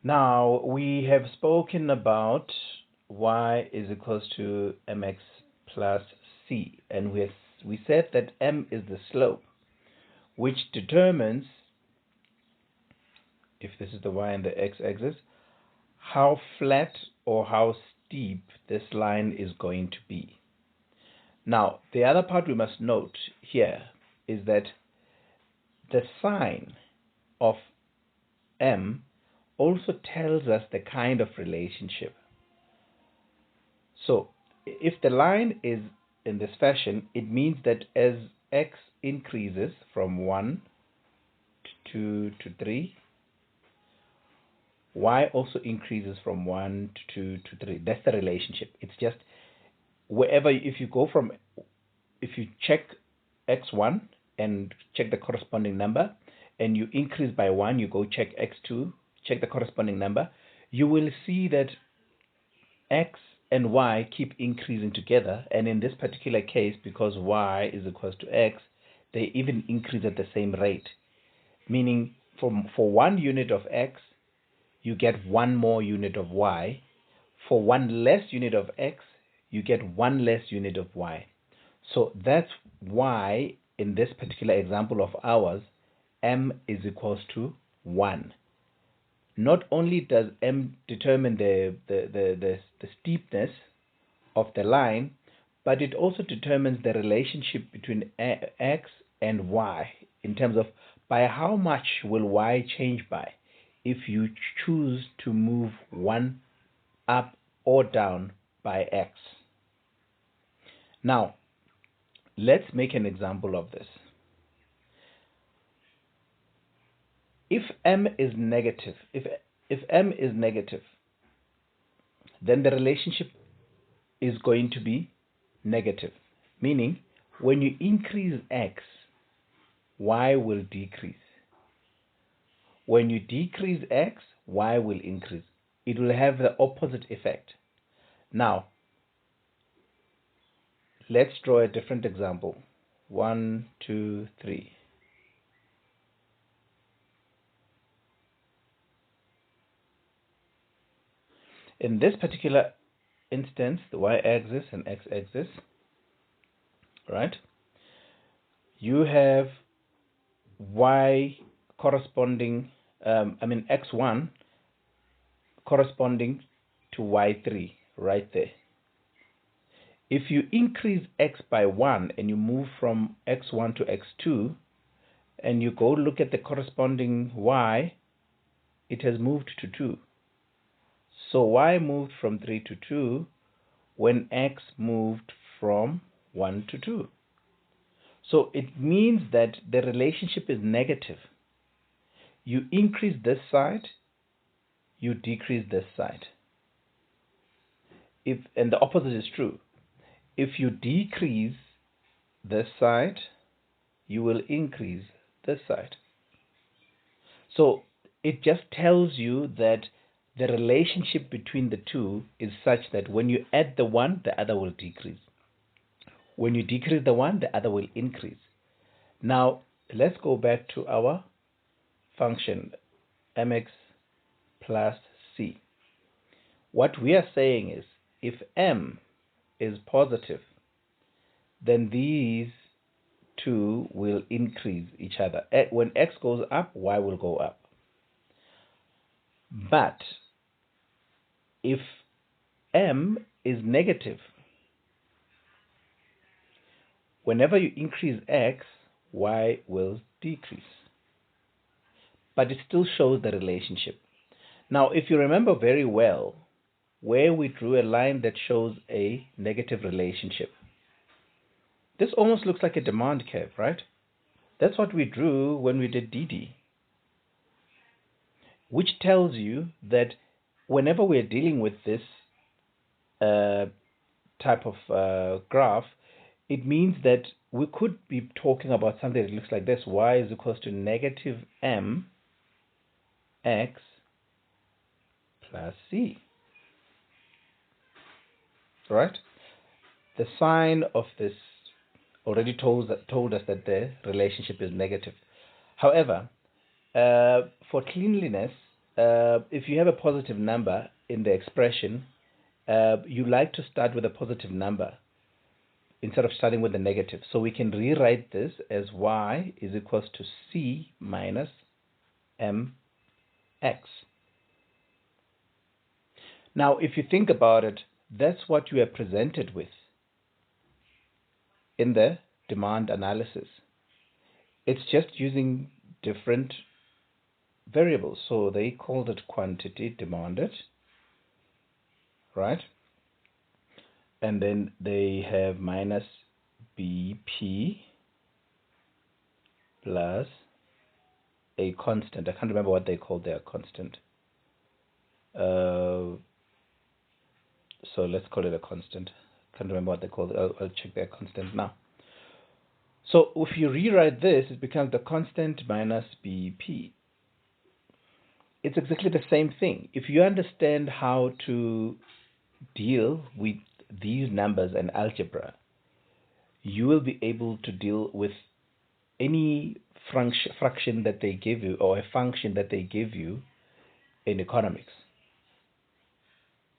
Now we have spoken about y is equals to mx plus c, and we said that m is the slope, which determines, if this is the y and the x-axis, how flat or how steep this line is going to be. Now, the other part we must note here is that the sign of m also tells us the kind of relationship. So if the line is in this fashion, it means that as x increases from 1 to 2 to 3, y also increases from 1 to 2 to 3. That's the relationship. It's just wherever, if you check x1 and check the corresponding number, and you increase by 1, you go check x2, check the corresponding number, you will see that x and y keep increasing together, and in this particular case, because y is equals to x, they even increase at the same rate, meaning for 1 unit of x, you get 1 more unit of y. For 1 less unit of x, you get 1 less unit of y. So that's why in this particular example of ours, m is equals to 1. Not only does m determine the steepness of the line, but it also determines the relationship between x and y in terms of by how much will y change by if you choose to move 1 up or down by x. Now, let's make an example of this. If m is negative, if m is negative, then the relationship is going to be negative, meaning when you increase x, y will decrease. When you decrease x, y will increase. It will have the opposite effect. Now, let's draw a different example. 1, 2, 3. In this particular instance, the y-axis and x-axis, right? You have y corresponding, x1 corresponding to y3 right there. If you increase x by 1 and you move from x1 to x2 and you go look at the corresponding y, it has moved to 2. So y moved from 3 to 2 when x moved from 1 to 2. So it means that the relationship is negative. You increase this side, you decrease this side. And the opposite is true. If you decrease this side, you will increase this side. So it just tells you that the relationship between the two is such that when you add the one, the other will decrease. When you decrease the one, the other will increase. Now, let's go back to our function, mx plus c. What we are saying is, if m is positive, then these two will increase each other. When x goes up, y will go up. But if m is negative, whenever you increase x, y will decrease. But it still shows the relationship. Now, if you remember very well, where we drew a line that shows a negative relationship, this almost looks like a demand curve, right? That's what we drew when we did DD, which tells you that whenever we're dealing with this type of graph, it means that we could be talking about something that looks like this. Y is equals to negative m x plus c. Right? The sign of this already told us that the relationship is negative. However, for cleanliness, if you have a positive number in the expression, you like to start with a positive number instead of starting with the negative. So we can rewrite this as y is equals to c minus mx. Now, if you think about it, that's what you are presented with in the demand analysis. It's just using different variables. So they called it quantity demanded, right? And then they have minus BP plus a constant. I can't remember what they called their constant. So let's call it a constant. Can't remember what they called it. I'll check their constant now. So if you rewrite this, it becomes the constant minus BP. It's exactly the same thing. If you understand how to deal with these numbers and algebra, you will be able to deal with any fraction that they give you or a function that they give you in economics.